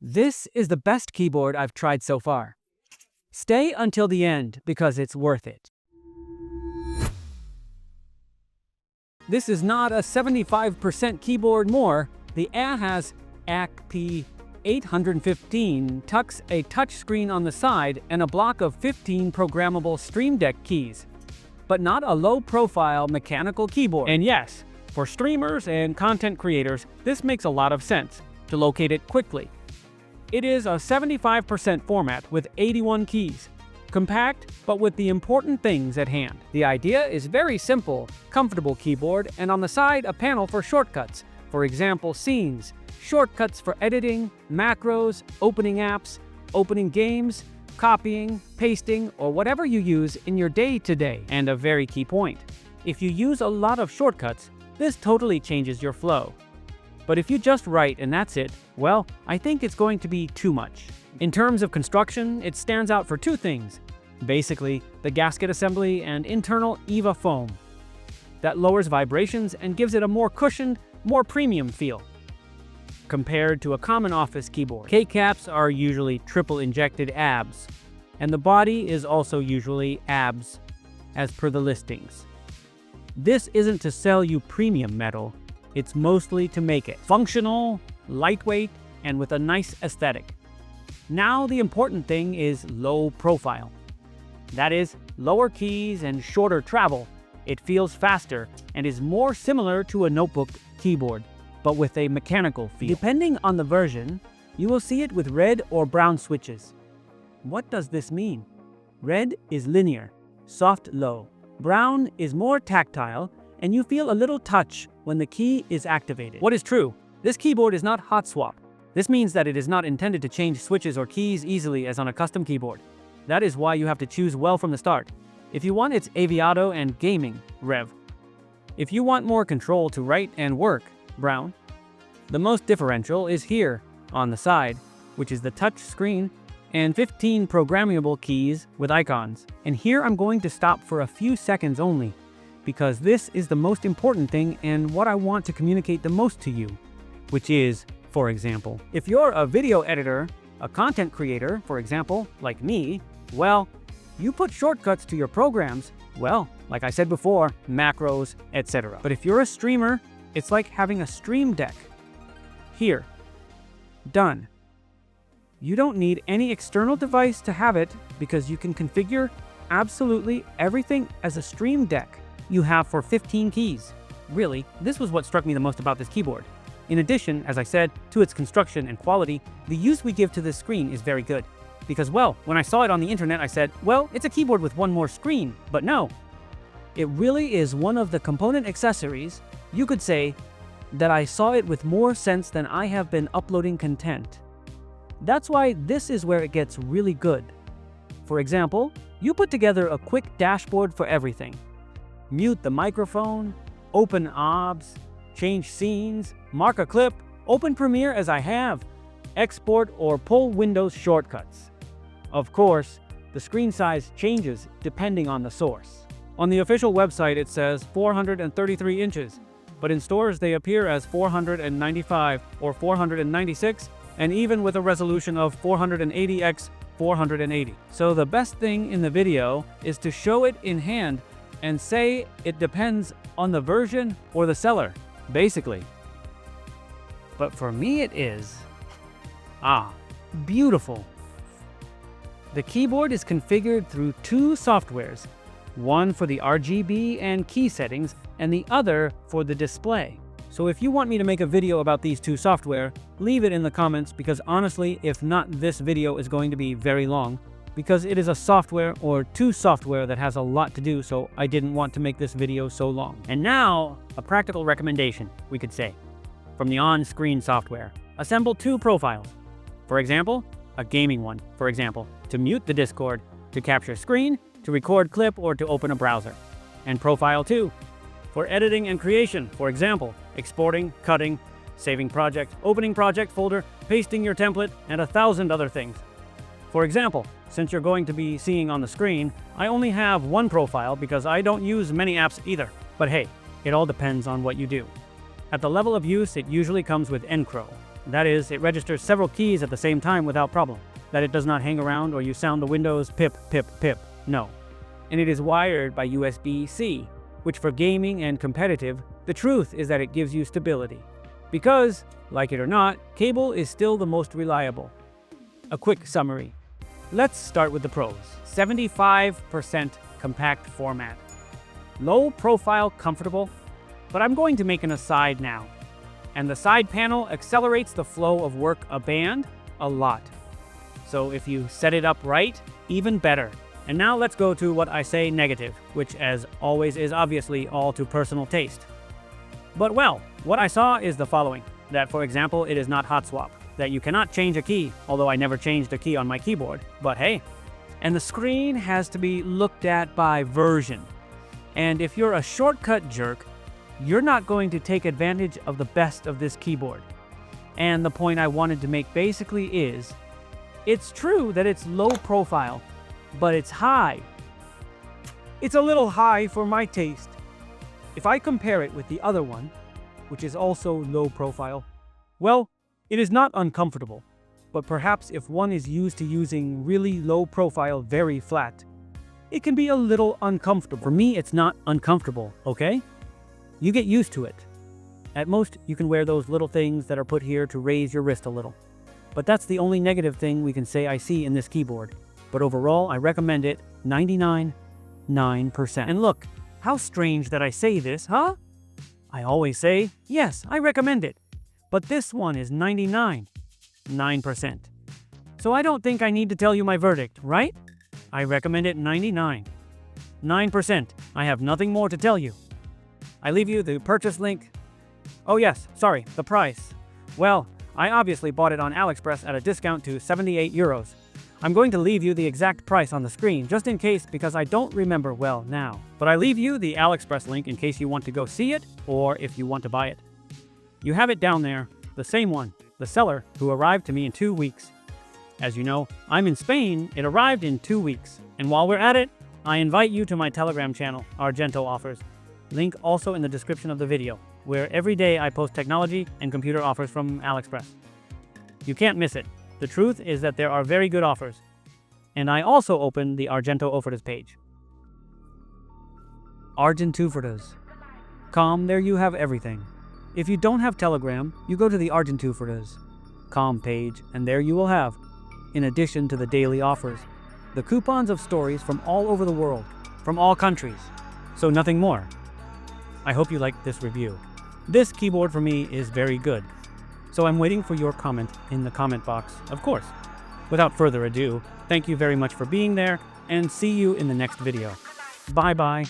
This is the best keyboard I've tried so far. Stay until the end because it's worth it. This is not a 75% keyboard more. The Ajazz AK815 tucks a touchscreen on the side and a block of 15 programmable Stream Deck keys, but not a low-profile mechanical keyboard. And yes, for streamers and content creators, this makes a lot of sense to locate it quickly. It is a 75% format with 81 keys. Compact, but with the important things at hand. The idea is very simple: comfortable keyboard, and on the side a panel for shortcuts. For example, scenes, shortcuts for editing, macros, opening apps, opening games, copying, pasting, or whatever you use in your day-to-day. And a very key point: if you use a lot of shortcuts, this totally changes your flow. But if you just write and that's it, well, I think it's going to be too much. In terms of construction, it stands out for two things. Basically, the gasket assembly and internal EVA foam. That lowers vibrations and gives it a more cushioned, more premium feel. Compared to a common office keyboard, keycaps are usually triple-injected ABS, and the body is also usually ABS, as per the listings. This isn't to sell you premium metal, it's mostly to make it functional, lightweight, and with a nice aesthetic. Now the important thing is low profile. That is, lower keys and shorter travel. It feels faster and is more similar to a notebook keyboard, but with a mechanical feel. Depending on the version, you will see it with red or brown switches. What does this mean? Red is linear, soft low. Brown is more tactile, and you feel a little touch when the key is activated. What is true? This keyboard is not hot swap. This means that it is not intended to change switches or keys easily as on a custom keyboard. That is why you have to choose well from the start. If you want its aviato and gaming, rev. If you want more control to write and work, brown. The most differential is here, on the side, which is the touch screen and 15 programmable keys with icons. And here I'm going to stop for a few seconds only, because this is the most important thing and what I want to communicate the most to you, which is, for example, if you're a video editor, a content creator, for example, like me, well, you put shortcuts to your programs, well, like I said before, macros, etc. But if you're a streamer, it's like having a Stream Deck. Here. Done. You don't need any external device to have it because you can configure absolutely everything as a Stream Deck you have for 15 keys. Really, this was what struck me the most about this keyboard. In addition, as I said, to its construction and quality, the use we give to this screen is very good. Because, well, when I saw it on the internet, I said, well, it's a keyboard with one more screen, but no. It really is one of the component accessories, you could say, that I saw it with more sense than I have been uploading content. That's why this is where it gets really good. For example, you put together a quick dashboard for everything. Mute the microphone, open OBS, change scenes, mark a clip, open Premiere as I have, export or pull Windows shortcuts. Of course, the screen size changes depending on the source. On the official website it says 433 inches, but in stores they appear as 495 or 496, and even with a resolution of 480 x 480. So the best thing in the video is to show it in hand and say it depends on the version or the seller, basically. But for me it is, beautiful. The keyboard is configured through two softwares, one for the RGB and key settings, and the other for the display. So if you want me to make a video about these two software, leave it in the comments, because honestly, if not, this video is going to be very long, because it is a software or two software that has a lot to do, so I didn't want to make this video so long. And now, a practical recommendation, we could say, from the on-screen software. Assemble two profiles. For example, a gaming one, for example, to mute the Discord, to capture screen, to record clip, or to open a browser. And profile 2, for editing and creation, for example, exporting, cutting, saving project, opening project folder, pasting your template, and 1,000 other things. For example, since you're going to be seeing on the screen, I only have one profile because I don't use many apps either. But hey, it all depends on what you do. At the level of use, it usually comes with Encro. That is, it registers several keys at the same time without problem. That it does not hang around or you sound the windows pip, pip, pip. No. And it is wired by USB-C, which for gaming and competitive, the truth is that it gives you stability. Because, like it or not, cable is still the most reliable. A quick summary. Let's start with the pros. 75% compact format. Low profile, comfortable, but I'm going to make an aside now. And the side panel accelerates the flow of work a band a lot. So if you set it up right, even better. And now let's go to what I say negative, which as always is obviously all to personal taste. But well, what I saw is the following. That for example, it is not hot swap. That you cannot change a key, although I never changed a key on my keyboard, but hey. And the screen has to be looked at by version. And if you're a shortcut jerk, you're not going to take advantage of the best of this keyboard. And the point I wanted to make basically is, it's true that it's low profile, but it's high. It's a little high for my taste. If I compare it with the other one, which is also low profile, well, it is not uncomfortable, but perhaps if one is used to using really low profile, very flat, it can be a little uncomfortable. For me, it's not uncomfortable, okay? You get used to it. At most, you can wear those little things that are put here to raise your wrist a little. But that's the only negative thing we can say I see in this keyboard. But overall, I recommend it 99.9%. And look, how strange that I say this, huh? I always say, yes, I recommend it. But this one is 99.9%. So I don't think I need to tell you my verdict, right? I recommend it 99.9%. I have nothing more to tell you. I leave you the purchase link. Oh yes, sorry, the price. Well, I obviously bought it on AliExpress at a discount to 78 euros. I'm going to leave you the exact price on the screen, just in case, because I don't remember well now. But I leave you the AliExpress link in case you want to go see it, or if you want to buy it. You have it down there, the same one, the seller, who arrived to me in 2 weeks. As you know, I'm in Spain, it arrived in 2 weeks. And while we're at it, I invite you to my Telegram channel, Argento Offers. Link also in the description of the video, where every day I post technology and computer offers from AliExpress. You can't miss it. The truth is that there are very good offers. And I also open the Argento Offers page. Argentufritas.com, there you have everything. If you don't have Telegram, you go to the Argentufritas.com page, and there you will have, in addition to the daily offers, the coupons of stories from all over the world, from all countries. So nothing more. I hope you liked this review. This keyboard for me is very good. So I'm waiting for your comment in the comment box, of course. Without further ado, thank you very much for being there, and see you in the next video. Bye-bye.